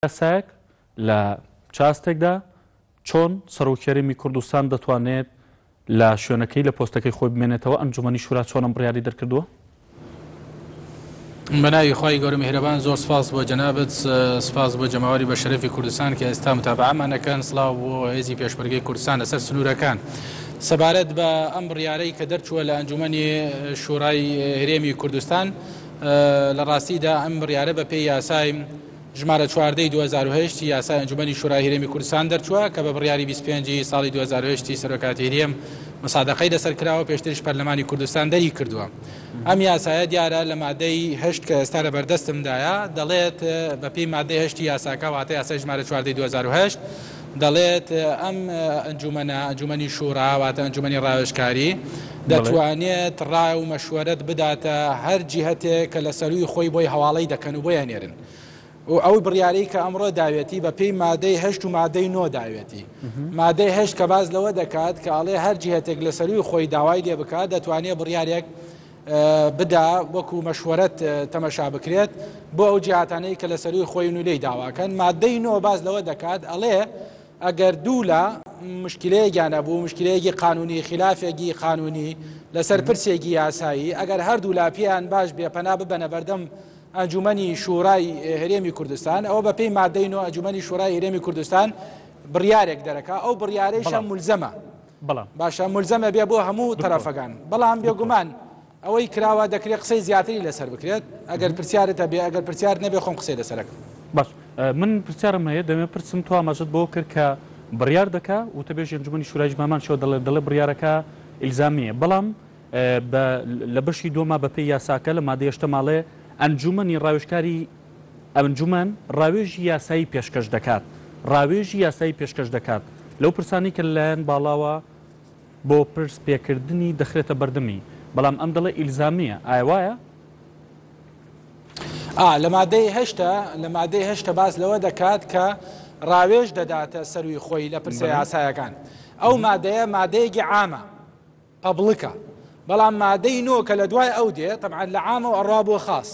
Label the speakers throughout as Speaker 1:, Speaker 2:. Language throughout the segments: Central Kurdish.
Speaker 1: یاساک لە چاستێکدا چۆن سەرۆکیاریمی کوردستان دەتوانێت لە شوێنەکەی لە پۆستەکەی خۆی بمێنێتەوە ئەنجومەنی شورا چۆنم بڕیاری دەرکردووە؟
Speaker 2: بەناوی خی گەورە میهرەبان زۆر سپاس بۆ جەنابەت، سپاس بۆ جەماوەری بە شەرەفی کوردستان کە ئێستا متابعەمانەکەن. سڵاو بۆ هێزی پێشمەرگەی کوردستان لەسەر سنوورەکان سەبارەت بە ئەم بڕیارەی کە دەرچووە لە ئەنجومەنی شورای هەرێمی کوردستان. لە ڕاستیدا ئەم بڕیارە بە پێی یاسای ژمارە 14 2008 یاسای ئەنجومەنی شورای هەرێمی کوردستان دەرچووە کە بە بڕیاری 25 ساڵی 2008 سەرۆکاتی هەرێم مصادقەی لەسەر کراوە، پێشترش پەرلەمانی کوردستان دەری کردووە. ئەم یاسایە دیارە لە مادەی 8 کە ئێستا لە بەردەستمدایە دەڵێت بە پێی مادەی 8 یاساکە واتە یاسای ژمارە 14 2008 دەڵێت ئەم ئەنجومەنی شورا واتە ئەنجومەنی ڕاوێژکاری دەتوانێت ڕای و مەشوەرەت بداتە هەر جیهەتێک کە لە سەروی خۆی بۆی هەواڵەی دەکەن و بۆیان نێرن. و ئەو بڕیارەی کە ئەمڕۆ داوێتی بە پێی مادەی 8 و مادەی 9 داوێتی. مادەی 8 کە باز لەوە دەکات کە ئەڵێ هەر جیهەتێک لە سەروی خۆی داوای لێ بکات دەتوانێت بڕیارێک بدا وەکو مەشوەرەت تەمەشا بکرێت بۆ ئەو جیهاتانەی کە لە سەروی خۆی و لێی داواکەن. مادەی 9 باز لەوە دەکات ئەڵێ ئەگەر دوو لە مشکلەیەکیان هەبوو، مشکلەیەکی قانونی خلافێکی قانونی لەسەر پرسێکی یاسایی، ئەگەر هەردوو لاپیان باش بێپەنا ببەنە بەردەم ئەنجومەنی شورای هەرێمی کوردستان، ئەوە بە پێی مادەی 9 ئەنجومەنی شورای هەرێمی کوردستان بڕیارێک دەرەکە. ئەو بڕیارەیشە مولزەمە، باشە مولزەمە بێ بۆ هەموو تەرەفەکان. بەڵام بێگومان ئەوەی کراوە دەکرێت قسەی زیاتری لەسەر بکرێت. ئەگەر پرسیارتە بێ، ئەگەر پرسیار نەبێ خۆم قسەی لەسەرەکە.
Speaker 1: باش، من پرسیارم هەیە دەمێ پرسم تو ئاماژەت بۆ کرد کە بڕیار دەکا و تەبێژ ئەنجومەنی شورای ژمامان شەوە دەڵێ بڕیارەکە ئیلزامیە، بەڵام لە بەشی دووەما بە پێی یاساکە لە مادەی 8 ماڵێ ئەنجومەنی ڕاوێژکاری ئەنجومەن ڕاوێژی یاسایی پێشکەش دەکات، ڕاوێژی یاسایی پێشکەش دەکات لەو پرسانی کە لەلایەن باڵاوە بۆ پرس پێکردنی دەخرێتە بەردەمی، بەڵام ئەم دەڵێ ئیلزامیە. ئایا وایە؟
Speaker 2: لە مادەی 8 باز لەوە دەکات کە ڕاوێژ دەداتە سەروی خۆی لە پرسە یاسایەکان. ئەو مادەیە مادەیەکی عامە پەبڵکە، بەڵام مادەی 9 کە لە دوای ئەو دێ طبعا لە عامە و ئەڕوا بۆ خاص،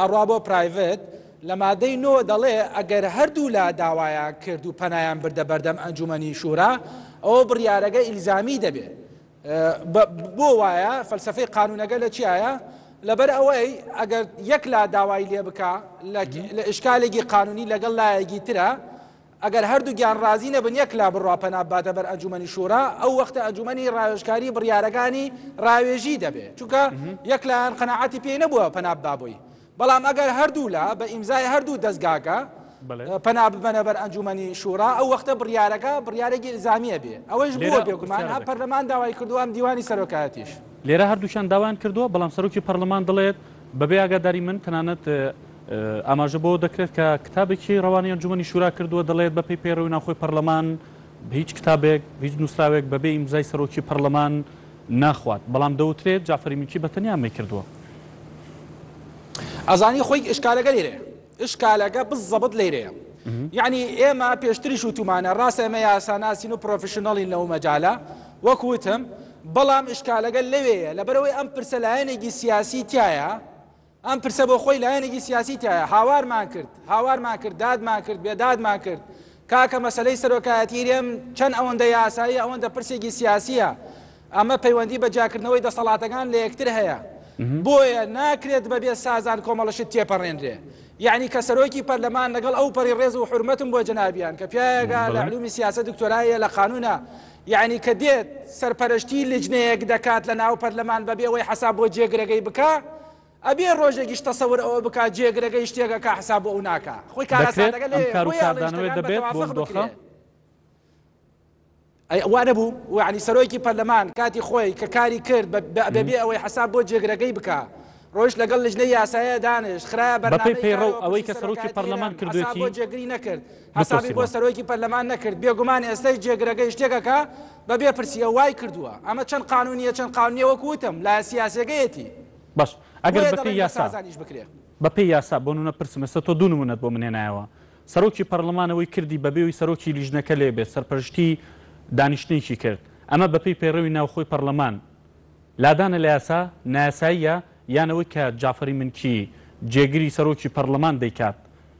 Speaker 2: ئەڕوا بۆ پرایڤێت. لە مادەی 9 دەڵێ ئەگەر هەردوو لا داوایان کرد و پەنایان بردە بەردەم ئەنجومەنی شورا ئەوە بڕیارەکە ئیلزامی دەبێت. بۆ وایە فەلسفەی قانونەکە لە چیایە؟ لەبەر ئەوەی ئەگەر یەک لا داوای لێ بکە لە ئشکالێکی قانونی لەگەڵ لایەکی ترە، ئەگەر هەردوو گیان رازی نەبن یەک لا بڕوا پەنا باتە بەر ئەنجومەنی شورا، ئەو وەختە ئەنجومەنی ڕاوێژکاری بڕیارەکانی ڕاوێژی دەبێت، چونکە یەک لایەن قەناعەتی پێی نەبووە پەنا بابووی. بەڵام ئەگەر هەردوو لا بە ئیمزای هەردوو دەستگاکە پەنا ببەنە بەر ئەنجومەنی شورا، ئەو وەختە بڕیارەکە بڕیارێکی ئیلزامیە بێ. ئەوەش بووە بێگومان ها پەرلەمان داوای کردووە ئەم دیوانی سەرۆکایەتیش.
Speaker 1: لێرە هەردووشان داوایان کردووە، بەڵام سەرۆکی پەرلەمان دەڵێت بەبێ ئاگاداری من تەنانەت ئاماژە بۆ دەکرێت کە کتابێکی ڕەوانی ئەنجومەنی شورا کردووە، دەڵێت بە پێی پەیڕەوی ناوخۆی پەرلەمان هیچ کتابێک هیچ نووسراوێک بەبێ ئیمزای سەرۆکی پەرلەمان ناخوات، بەڵام دەوترێت جعفەری ملکی بەتەنیا ئەمەی کردووە.
Speaker 2: ئەزانی خۆی ئشکالەکە لێرەیە، ئشکالەکە بزەبت لێرەیە. یعنی ئێمە پێشتریش وتومانە ڕاستە ئێمە یاساناسین و پرۆفشنەڵین لەو مەجالە وەکوتم، بەڵام ئشکالەکە لەوەیە لەبەرەوەی ئەم پرسە لایەنێکی سیاسی تایە، ئەم پرسە بۆ خۆی لایەنێکی سیاسی تایە. هاوارمان کرد، دادمان کرد، بێدادمان کرد کاکە مەسەلەی سەرۆکایەتی هەرێم چەند ئەوەندە یاسایی ئەوەندە پرسێکی سیاسیە، ئەمە پەیوەندی بە جاکردنەوەی دەسەڵاتەکان لە یەکتر هەیە، بۆیە ناکرێت بەبێ سازان کۆمەڵەشت تێپەڕێنرێ. یعنی کە سەرۆکی پەرلەمان لەگەڵ ئەو پەری ڕێز و حورمەتم بۆ جەنابیان کە پیاگا لە علومی سیاسە دکتۆرایە لە قانونە، یعنی کە دێت سەرپەرشتی لیجنەیەک دەکات لە ناو پەرلەمان بەبێ ئەوەی حساب بۆ جێگرەکەی بکە، ئەبێ ڕۆژێکیش تەسەور ئەوە بکات جێگرەکەی شتێکەکە حساب بۆ ئەو ناکە. خۆی کارەسادەکە
Speaker 1: لێ دەبێت بۆ دۆخە
Speaker 2: وانە بوو، یعنی سەرۆکی پەرلەمان کاتی خۆی کە کاری کرد بەبێ ئەوەی حساب بۆ جێگرەکەی بکە، ڕۆژ لەگەڵ لەژنەی یاسایە دانش خراە
Speaker 1: بەپێی پەیڕەو ئەوەی کە سەرۆکی پەرلەمان کردوێتی
Speaker 2: بۆ جێگری نەکرد، حسابی بۆ سەرۆکی پەرلەمان نەکرد، بێگومان ئێستای جێگرەکەی شتێکەکە بەبێ پرسیە وای کردووە. ئەمە چەند قانونیە چەند قانونیە وەکوتم لا سیاسەکەیەتی.
Speaker 1: باش، ئەگەر بەپێی یاسا بۆ نمونە پرسم ئێستا تۆ دوو نمونەت بۆ منێنایەوە، سەرۆکی پەرلەمانەوەی کردی بەبێەوەی سەرۆکی لیژنەکە لێ بێت سەرپەرشتی دانیشتێکی کرد، ئەمە بەپێی پەیڕەوی ناوخۆی پەرلەمان لادانە لە یاسا نایاساییە یانەوەی کە جعفەری منکی جێگیری سەرۆکی پەرلەمان دەیکات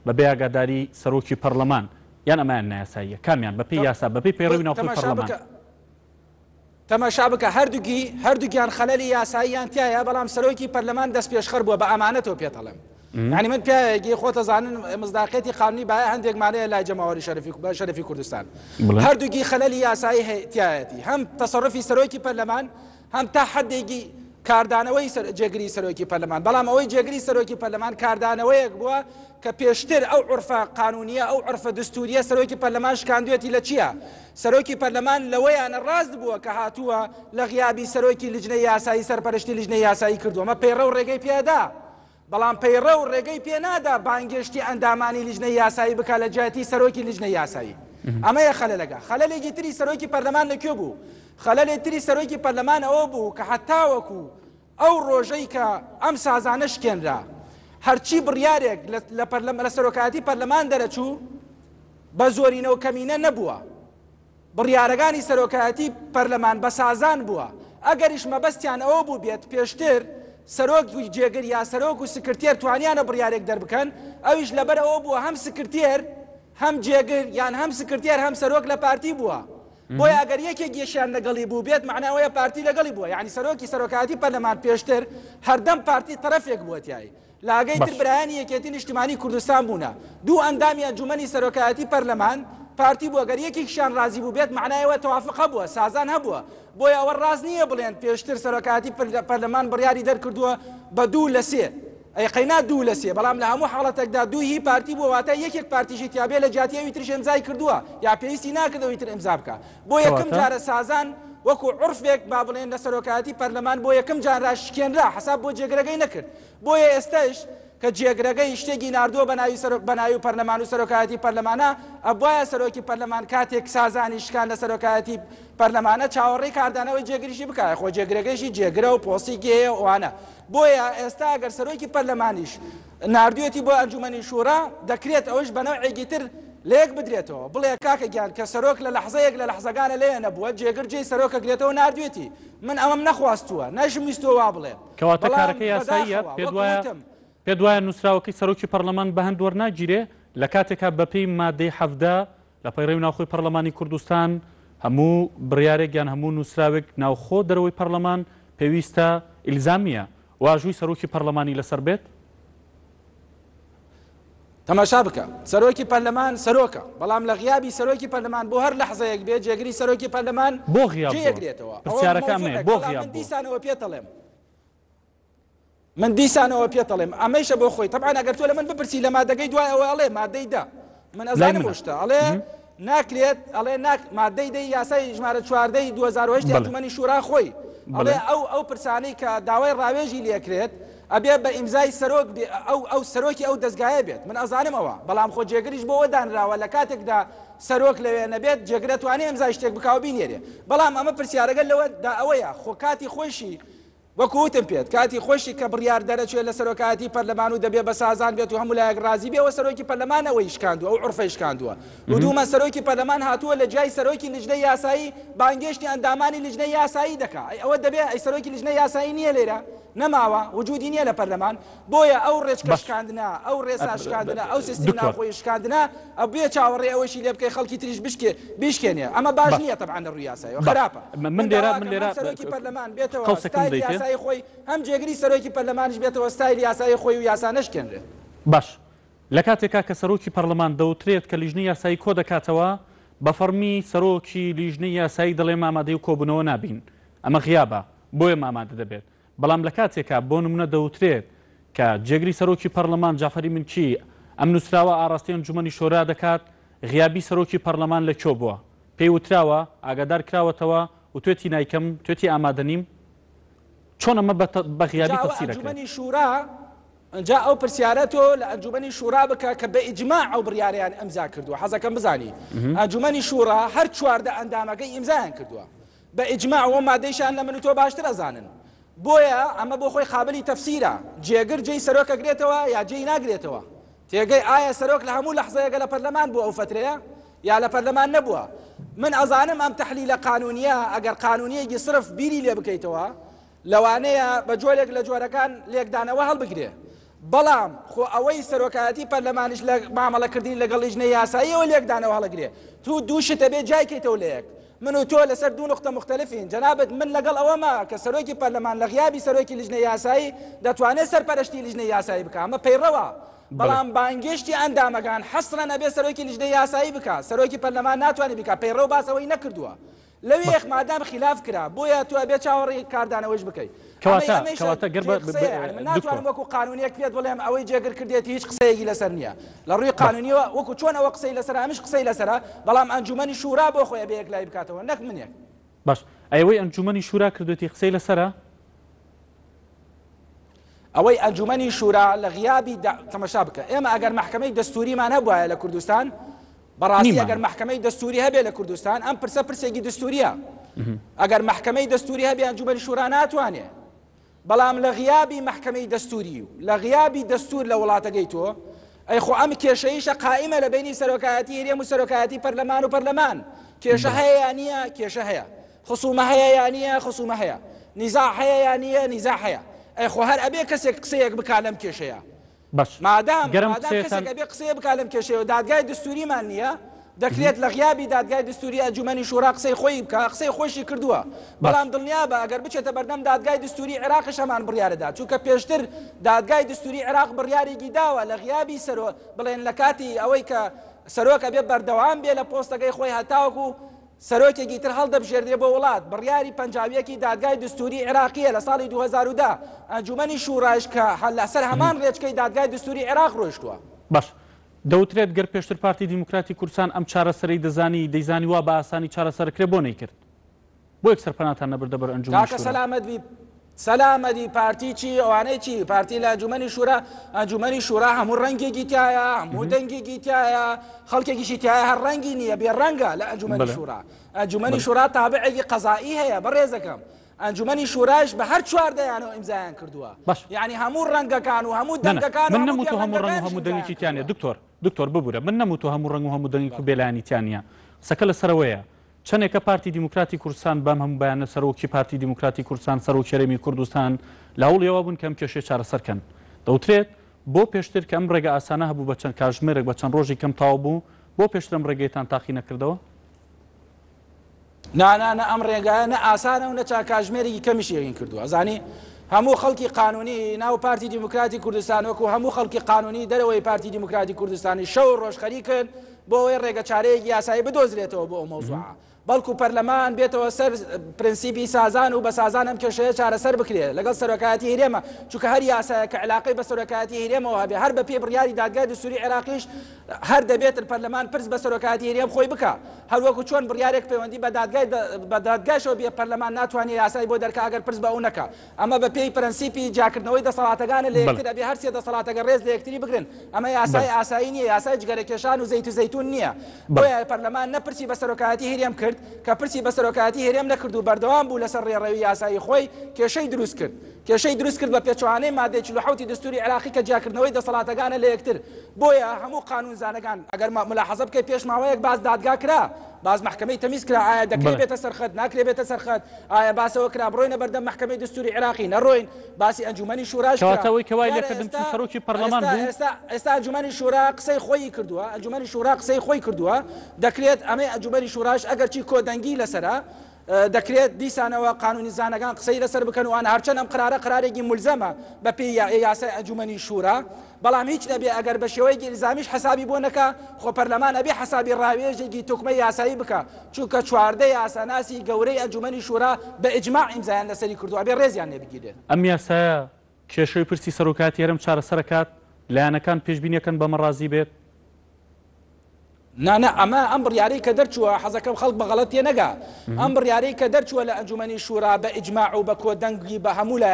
Speaker 1: بەبێ ئاگاداری سەرۆکی پەرلەمان یان ئەمایان نایاساییە کامیان بەپێی یاسا بەپێی پەیڕەوی ناوخۆی پەرلەمان
Speaker 3: تەماشا بکە هەردووگیان خەلەلی یاساییان تایە بەڵام سەرۆکی پەرلەمان دەست پێشخەر بووە بە ئەمانەتەوە پێتەڵێم یعنی من پیاەکی خۆتە زانن مزداقەتی قانونی باە هەندێکمانەیە لای جەماوەری شەرەفی کوردستان هەردووگی خەلەلی یاسایی تایەتی هەم تەسەڕفی سەرۆکی پەرلەمان هەم تا حدێکی کاردانەوەی جێگری سەرۆکی پەرلەمان بەڵام ئەوەی جێگری سەرۆکی پەرلەمان کاردانەوەیەک بووە کە پێشتر ئەو عورفە قانونیە ئەو عورفە دستوریە سەرۆکی پەرلەمان شکاندوێتی لە چییە؟ سەرۆکی پەرلەمان لەوەیانە ڕاست بووە کە هاتووە لە غیابی سەرۆکی لیژنەی یاسایی سەرپەرشتی لیژنەی یاسایی کردووە مە پەیڕە و ڕێگەی پێدا بەڵام پەیڕە و ڕێگەی پێنادا بانگشتی ئەندامانی لیژنەی یاسایی بکە لە جایەتی سەرۆکی لیژنەی یاسایی ئەمەیە خەلەلەکە خەلەلێکی تری سەرۆکی پەرلەمان لەکوێ بوو؟ خەلەلێکی تری سەرۆکی پەرلەمان ئەوە بوو کە هەتاوەکو ئەو ڕۆژەی کە ئەم سازانە شکێنرا هەرچی بڕیارێک لە سەرۆکایەتی پەرلەمان دەرەچوو بە زۆرینەوە کەمینە نەبووە بڕیارەکانی سەرۆکایەتی پەرلەمان بە سازان بووە ئەگەریش مەبەستیان ئەوە بوو بێت پێشتر سەرۆکی جێگر یا سەرۆک و سکرتێر توانیانە بڕیارێک دەربکەن ئەویش لەبەر ئەوە بووە هەم سکرتێر هەم جێگر یان هەم سکرتێر هەم سەرۆک لە پارتی بووە بۆی ئەگەر یەکێک گێشیان لەگەڵی بوو بێت معناوەیە پارتی لەگەڵی بووە یعنی سەرۆکی سەرۆکایەتی پەرلەمان پێشتر هەردەم پارتی تەرەفێک بووە تیایی لاگەی تر برایانی یەکێتی نیشتیمانی کوردستان بوونە دوو ئەندامی ئەنجومەنی سەرۆکایەتی پەرلەمان پارتی بووە گەر یەکێکیشیان ڕازی بوو بێت معنایەوە تەوافق هەبووە سازان هەبووە بۆی ئەوە ڕاست نییە بڵێن پێشتر سەرۆکایەتی پەرلەمان بڕیاری دەرکردووە بە 2 لە 3 ئەیقینا 2 لە 3 بەڵام لە هەموو حاڵەتێکدا دووهی پارتی بووە واتە یەکێک پارتیشی تیابێ لە جاتیەوی تریش ئیمزای کردووە یا پێویستی ناکردەوەی تر ئیمزا بکە بۆ یەکەم جارە سازان وەکو عورفێک با بڵێن لە سەرۆکایەتی پەرلەمان بۆ یەکەم جارە شکێنرا حساب بۆ جێگرەکەی نەکرد بۆیە ئێستاش کە جێگرەکەی شتێکی ناردووە بەناوی پەرلەمان و سەرۆکایەتی پەرلەمانە ئەبوایە سەرۆکی پەرلەمان کاتێک سازانی شکان لە سەرۆکایەتی پەرلەمانە چاوەڕێی کاردانەوەی جێگریشی بکات خۆ جێگرەکەیشی جێگرە و پۆستی هەیە ئەوانە بۆیە ئێستا ئەگەر سەرۆکی پەرلەمانیش ناردوێتی بۆ ئەنجومەنی شوورا دەکرێت ئەوش بە نەوعێکی تر لێک بدرێتەوە بڵێ کاکە گیان کە سەرۆک لە لەحزەیەک لە لەحزەکانە لێ نەبووە جێگر جێی سەرۆکە گرێتەوە ناردوێتی من ئەوەم نەخواستووە نەشمیستوە وا بڵێ
Speaker 1: کەواتە کارەکە یاساییە پێ وایە نووسراوەکەی سەرۆکی پەرلەمان بە هەند وەرناگیرێ لە کاتێکا بەپێی مادەی 17 لە پەیڕەوی ناوخۆی پەرلەمانی کوردستان هەموو بڕیارێکیان هەموو نووسراوێک ناوخۆ دەرەوەی پەرلەمان پێویستە ئیلزامیە واژووی سەرۆکی پەرلەمانی لەسەر بێت
Speaker 3: تەماشا بکە سەرۆکی پەرلەمان سەرۆکە بەڵام لە غیابی سەرۆکی پەرلەمان بۆ هەر لەحزەیەک بێت جێگری سەرۆکی پەرلەمان
Speaker 1: بۆ غیاب
Speaker 3: جێگرێتەوە
Speaker 1: پرسیارەکەمێ بۆ غیاب
Speaker 3: دیسانەوە پێتەڵێم من دیسانەوە پێتەڵێم ئەمەیشە بۆ خۆی طبعا ئەگەر تۆ لە من بپرسی لە مادەگەی دوای ئەوە ئەڵێ مادەی دا من ئەزانم وشتە ئەڵێ ناکرێت ئەڵێ مادەی دەی یاسای ژمارە 14 2008 ئەنجومەنی شورا خۆی ئەڵێ ئەو پرسانەی کە داوای ڕاوێژی لێکرێت ئەبێ بە ئیمزای سەرۆک ئەو سەرۆکی ئەو دەستگایە بێت من ئەزانم ئەوە بەڵام خۆ جێگریش بۆ ئەوە دانراوە لە کاتێکدا سەرۆک لەوێ نەبێت جێگرە توانێ ئیمزای شتێک بکاو بینێرێ بەڵام ئەمە پرسیارەکە لەوەدا ئەوەیە خۆ کاتی خۆشی وەکوتم پێت کاتی خۆشی کە بڕیار دەرەچێت لە سەرۆکایەتی پەرلەمان و دەبێ بە سازان بێت و هەموو لایەک ڕازی بێەوە سەرۆکی پەرلەمانەوەی شکاندووە ئەو عورفەی شکاندووە و دوومە سەرۆکی پەرلەمان هاتووە لە جای سەرۆکی لیژنەی یاسایی بانگێشتی ئەندامانی لیژنەی یاسایی دەکا ئەوە دەبێ ئەی سەرۆکی لیژنەی یاسایی نییە لێرە نەماوە وجودی نییە لە پەرلەمان بۆیە ئەو ڕێچکە شکاندنا ئەو ڕێسا شکاندنا ئەو سیستمی ناوخۆی شکاندنا ئەبێ چاوەڕێ ئەوەشی لێ بکەی خەڵکی تریش بیشکێنێ ئەمە باش نییە تەبعاً لە ڕووی یاساییەوە خراپە
Speaker 1: من لێرە
Speaker 3: سەرۆکی پەرلەمان بێتەوە ستایلی یاسایی خۆی هەم جێگری سەرۆکی پەرلەمانیش بێتەوە ستایلی یاسایی خۆی و یاسا نەشکێنرێت
Speaker 1: باش لە کاتێکا کە سەرۆکی پەرلەمان دەوترێت کە لیژنەی یاسایی کۆ دەکاتەوە بە فەرمی سەرۆکی لیژنەی یاسایی دەڵێ مامادەی و کۆبوونەوە نابین ئەمە غیابە بۆیە مامادە دەبێت بەڵام لە کاتێکا بۆ نمونە دەوترێت کە جێگری سەرۆکی پەرلەمان جعفەری منچی ئەم نووسراوە ئاڕاستی ئەنجومەنی شۆرا دەکات غیابی سەرۆکی پەرلەمان لە کۆ بووە پێی وتراوە ئاگادار کراوەتەوە و توێتی نایکەم توێتی ئامادە نیم چۆن ئەمە بە غیابی تەفسیرەکەی
Speaker 3: شورا ئەجا ئەو پرسیارە تۆ لە ئەنجومەنی شورا بکە کە بە ئیجماع ئەو بڕیاریان ئەمزا کردووە حەزەکەم بزانی ئەنجومەنی شورا هەر 14 ئەندامەکەی ئیمزایان کردووە بە ئیجماع ئەوە مادەیشان لە من و تۆ باشتر ئەزانن بۆیە ئەمە بۆ خۆی خابلی تەفسیرە جێگر جێی سەرۆکە گرێتەوە یا جێی ناگرێتەوە تێگەی ئایا سەرۆک لە هەموو لەحزەیەکە لە پەرلەمان بووە ئەو فترەیە یا لە پەرلەمان نەبووە من ئەزانم ئەم تەحلیلە قانونیە ئەگەر قانونیەکی صرف بیری لێ بکەیتەوە لەوانەیە بە جۆرێک لە جۆرەکان لێکدانەوە هەڵبگرێ بەڵام خۆ ئەوەی سەرۆکایەتی پەرلەمانیش لە مامەڵەکردنی لەگەڵ لیژنەی یاساییەوە لێکدانەوە هەڵەگرێ تو دووشتە بێ جایکەیتەوە لە یەک من و تۆ لەسەر دوو نقطە مختلفین جەنابەت من لەگەڵ ئەوەما کە سەرۆکی پەرلەمان لە غیابی سەرۆکی لیژنەی یاسایی دەتوانێت سەرپەرشتی لیژنەی یاسایی بکە ئەمە پەیڕەوە بەڵام بانگشتی ئەندامەکان حەسرەن ئەبێ سەرۆکی لیژنەی یاسایی بکە سەرۆکی پەرلەمان ناتوانێت بکە پەیڕە و باسەوەی نەکردووە لەوێ یەک مادام خلاف کرا بۆیە تو ئەبێ چاوەڕێی کاردانەوەش بکەیت
Speaker 1: کەواتە
Speaker 3: ناتوانم وەکو قانونیەک پێت بڵێم ئەوەی جێگر کردێتی هیچ قسەیەکی لەسەر نییە لە ڕووی قانونیەوە وەکو چۆن ئەوە قسەی لەسەر ئەمش قسەی لەسەرە بەڵام ئەنجومەنی شورا بۆ خۆی بە یەک لای بکاتەوە نەک منێک
Speaker 1: باش ئەوەی ئەنجومەنی شورا کردوێتی قسەی لەسەرە
Speaker 3: ئەوەی ئەنجومەنی شورا لە غیابی تەماشا بکە ئێمە ئەگەر محکەمەی دەستوریمان هەبوایە لە کوردستان بەڕاستی ئەگەر محکەمەی دەستوری هەبێ لە کوردستان ئەم پرسە پرسێکی دەستوریە ئەگەر محکەمەی دەستوری هەبێ ئەنجومەنی شورا ناتوانێت بەڵام لە غیابی محکەمەی دەستوری و لە غیابی دەستور لە وڵاتەکەی تۆ ئەی خۆ ئەم کێشەیشە قائیمە لە بینی سەرۆکایەتی هەرێم و سەرۆکایەتی پەرلەمان و پەرلەمان کێشە هەیە یان نییە کێشە هەیە خصومە هەیە یان نییە خصومە هەیە نیزاع هەیە یان نییە نیزاع هەیە ئەی خۆ هەر ئەبێ کەسێک قسەیەک بکا لەم کێشەیە مادام کەسێک ئەبێ قسەیە بکا لەم کێشەیە و دادگای دەستوریمان نییە دەکرێت لە غیابی دادگای دەستوری ئەنجومەنی شورا قسەی خۆی بکە قسەی خۆشی کردووە بەڵام دڵنیابە ئەگەر بچێتە بەردەم دادگای دەستوری عێراقش هەمان بڕیارەدا چونکە پێشتر دادگای دەستوری عێراق بڕیارێکی داوە لە غیابی سەرۆ بڵێن لە کاتی ئەوەی کە سەرۆک ئەبێ بەردەوام بێ لە پۆستەکەی خۆی هەتاوەکو سەرۆکێکی تر هەڵدەبژێردرێ بۆ وڵات بڕیاری پەنجاویەکی دادگای دەستوری عێراقیە لە ساڵی 2010 ئەنجومەنی شورایش کە لەسەر هەمان ڕێچکەی دادگای دەستوری عێراق ڕۆیشتووە
Speaker 1: باش دەوترێت گەر پێشتر پارتی دیموکراتی کوردستان ئەم چارەسەرەی دەیزانی وا بە ئاسانی چارەسەرکرێ بۆ نەیکرد بۆ یەک سەرپەناتان نەبردە بەر ئەنجومەنی شورا
Speaker 3: سەلامەتی پارتی چی ئەوانەی چی پارتی لە ئەنجومەنی شورا هەموو ڕەنگێکی تایە هەموو دەنگێکی تایە خەڵکێکیشی تایە هەر ڕەنگی نییە بێ ڕەنگە لە ئەنجومەنی شورا ئەنجومەنی شورا تابعێکی قەزایی هەیە بەڕێزەکەم ئەنجومەنی شوراش بە هەر چواردەیانەوە ئیمزایان کردووە یعنی هەموو ڕەنگەکان و هەموو دەنگەکان
Speaker 1: من نەموتۆ هەموو ڕەنگ و هەموو دەنگێکی تیانە دکتۆر ببوورە من نەموتۆ هەموو ڕەنگ و هەموو دەنگی و بێلایانی تیانە قسەکە لەسەرەوەیە چەندێکە پارتی دیموکراتی کوردستان بەم هەموو بەیانە سەرۆکی پارتی دیموکراتی کوردستان سەرۆکی هەرێمی کوردستان لاوڵیەوە بوون کەم کێشەی چارەسەرکەن دەوترێت بۆ پێشتر کە ئەم ڕێگە ئاسانە هەبوو بە چەند کاتژمێرێک بە چەند ڕۆژی کەم تاوا بوو بۆ پێشتر ئەم ڕێگەیەتان تاقی نەکردەوە
Speaker 3: نانە ئەم ڕێگایە نە ئاسانە و نە کاتژمێرێکی کەمیش یەکین کردووە ئەزانی هەموو خەڵکی قانونی ناو پارتی دیموکراتی کوردستان وەکو هەموو خەڵکی قانونی دەرەوەی پارتی دیموکراتی کوردستانی شەو ڕۆژ خەریکن بۆ ئەوەی ڕێگە چارەیەکی یاسایی بدۆزرێتەوە بۆ ئەو مەوزوعە بەڵکو پەرلەمان بێتەوە سەر پرەنسیپی سازان و بە سازان ئەم کێشەیە چارەسەر بکرێت لەگەڵ سەرۆکایەتی هەرێمە چونکە هەر یاسایە کە علاقەی بە سەرۆکایەتی هەرێمەوە هەبێ هەر بە پێ بڕیاری دادگای دەستوری عێراقیش هەر دەبێت پەرلەمان پرس بە سەرۆکایەتی هەرێم خۆی بکە هەر وەکو چۆن بڕیارێک پەیوەندی بە دادگایشەوە بێ پەرلەمان ناتوانێت یاسای بۆ دەرکا ئەگەر پرس بە ئەو نەکە ئەمە بە پێی پرەنسیپی جاکردنەوەی دەسەڵاتەکانە لە یەکتر ئەبێ هەر سێ دەسەڵاتەکە ڕێز لە یەکتری بگرن ئەمە یاسای ئاسایی نییە یاسای جگەرەکێشان و زەیتون نییە بۆیە پەرلەمان نەپرسی بە سەرۆکایەتی هەرێم کرد کە پرسی بە سەرۆکایەتی هەرێم نەکرد و بەردەوام بوو لەسەر ڕێڕەوی یاسایی خۆی کێشەی دروست کرد بە پێچوانەی مادەی 47 دەستوری عێراقی کە جاکردنەوەی دەسەڵاتەکانە لە یەکتر بۆیە هەموو قانونزانەکان ئەگەر ملاحەزە بکەی پێش ماوەیەک باز دادگا کرا باز محکمەی تەمیز کرا ئایا دەکرێت بێتە سەرخەت ناکرێت بێتە سەرخەت ئایا باسەوە کرا بڕۆینە بەردەم محکمەی دەستوری عێراقی نەڕۆین باسی ئەنجومەنی شوراش
Speaker 1: کەواتەوەی کەوای لێکردن سەرۆکی پەرلەمان بوو
Speaker 3: ئێستا ئەنجومەنی شورا قسەی خۆی کردووە ئەنجومەنی شورا قسەی خۆی کردووە دەکرێت ئەمەی ئەنجومەنی شوراش ئەگەرچی کۆدەنگی لەسەرە دەکرێت دیسانەوە قانونی زانەکان قسەی لەسەر بکەن و ئەن هەرچەند ئەم قرارێکی مولزەمە بە پێی یاسای ئەنجومەنی شورا بەڵام هیچ نەبێ ئەگەر بە شێوەیەکی ئیلزامیش حسابی بۆ نەکا خۆ پەرلەمان ئەبێ حسابی ڕاوێژێکی توکمەی یاسایی بکە چونکە چواردەی یاساناسی گەورەی ئەنجومەنی شورا بە ئیجماع ئیمزایان لەسەری کردووە ئەبێ ڕێزیان لێ بگیرێت
Speaker 1: ئەم یاسایە کێشەی پرسی سەرۆکاتی هەرێم چارەسەرەکات لایەنەکان پێشبینیەکەن بەمە ڕازی بێت
Speaker 3: نانە ئەمە ئەم بڕیارەی کە دەرچووە حەزەکەم خەڵک بە غەڵەت تێ نەگا ئەم بڕیارەی کە دەرچووە لە ئەنجومەنی شورا بە ئیجماع و بە کۆدەنگی بە هەموو لە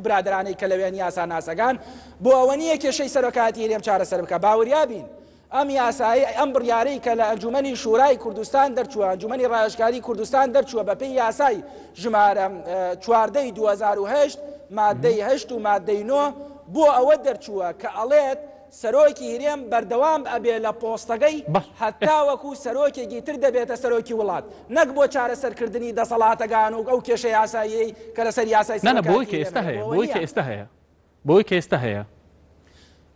Speaker 3: برادرانەی کە لەوێن یاسا ناسەکان بۆ ئەوە نییە کێشەی سەرۆکاتی هەرێم چارەسەر بکە باوریابین ئەم یاسایی ئەم بڕیارەی کە لە ئەنجومەنی شورای کوردستان دەرچووە ئەنجومەنی ڕایشکاری کوردستان دەرچووە بە پێی یاسای ژمارە 14 2008 مادەی 8 و مادەی 9 بۆ ئەوە دەرچووە کە ئەڵێت سەرۆکی هەرێم بەردەوام ئەبێ لە پۆستەکەی هەتا وەکو سەرۆکێکی تر دەبێتە سەرۆکی وڵات نەک بۆ چارەسەرکردنی دەسەڵاتەکان و ئەو کێشە یاسایی کە لەسەر یاسای
Speaker 1: بۆی کە ئێستا هەیە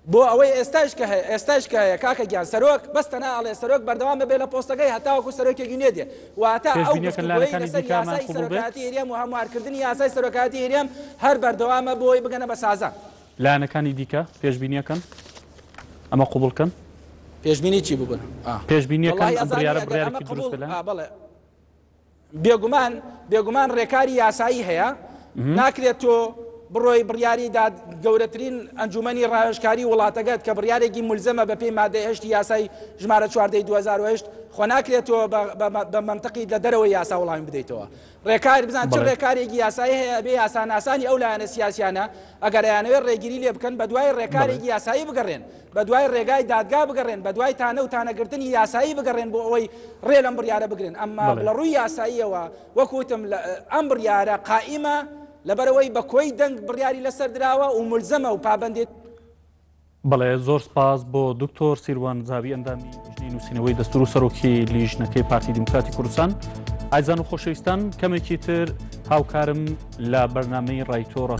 Speaker 3: بۆ ئەوەی ئێستاش کە هەیە کاکە گیان سەرۆک بەستە ناڵێ سەرۆک بەردەوام بێ لە پۆستەکەی هەتاوەکو سەرۆکێکی نێدێ واتە ئەو لەسەر یاسای سەرۆکاتی هێرێم و هەموارکردنی یاسای سەرۆکاتی هێرێم هەر بەردەوامە بۆی بگەنە بە سازان
Speaker 1: لایەنەکانی دیکە پێشبینیەکەن ئەمە قوبڵکەن
Speaker 3: پێشبینی چی ببن
Speaker 1: پێشبینیەکان ئەم بڕیارێکی دروست
Speaker 3: بڵێ بێگومان ڕێکاری یاسایی هەیە ناکرێت تۆ بڕۆی بڕیاری گەورەترین ئەنجومەنی ڕاهێژکاری وڵاتەکەت کە بڕیارێکی مولزەمە بە پێی مادەی هەشتی یاسای ژمارە 14 2008 خۆ ناکرێتەوە بە مەنتەقی لە دەرەوەی یاسا وەڵامی بدەیتەوە ڕێکار بزان چ ڕێکارێکی یاسایی هەیە بێ یاساناسانی ئەو لایەنە سیاسیانە ئەگەر یانەوێت ڕێگیری لێ بکەن بە دوای ڕێکارێکی یاسایی بگەڕێن بە دوای ڕێگای دادگا بگەڕێن بە دوای تانە و تانەگرتنی یاسایی بگەڕێن بۆ ئەوەی ڕێ لەم بڕیارە بگرن ئەمما لە ڕووی یاساییەوە وەکوتم ئەم بڕیارە قائیمە لەبەرەوەی بە کۆی دەنگ بڕیاری لەسەر دراوە و مولزەمە و پابندێت.
Speaker 1: بەڵێ زۆر سپاس بۆ دکتۆر سیروان زاوی ئەندامی ژنی نووسینەوەی دەستور و سەرۆکی لیژنەکەی پارتی دیموکراتی کوردستان. ئایزان و خۆشەویستان کەمێکی تر هاوکارم لە بەرنامەی ڕایتۆ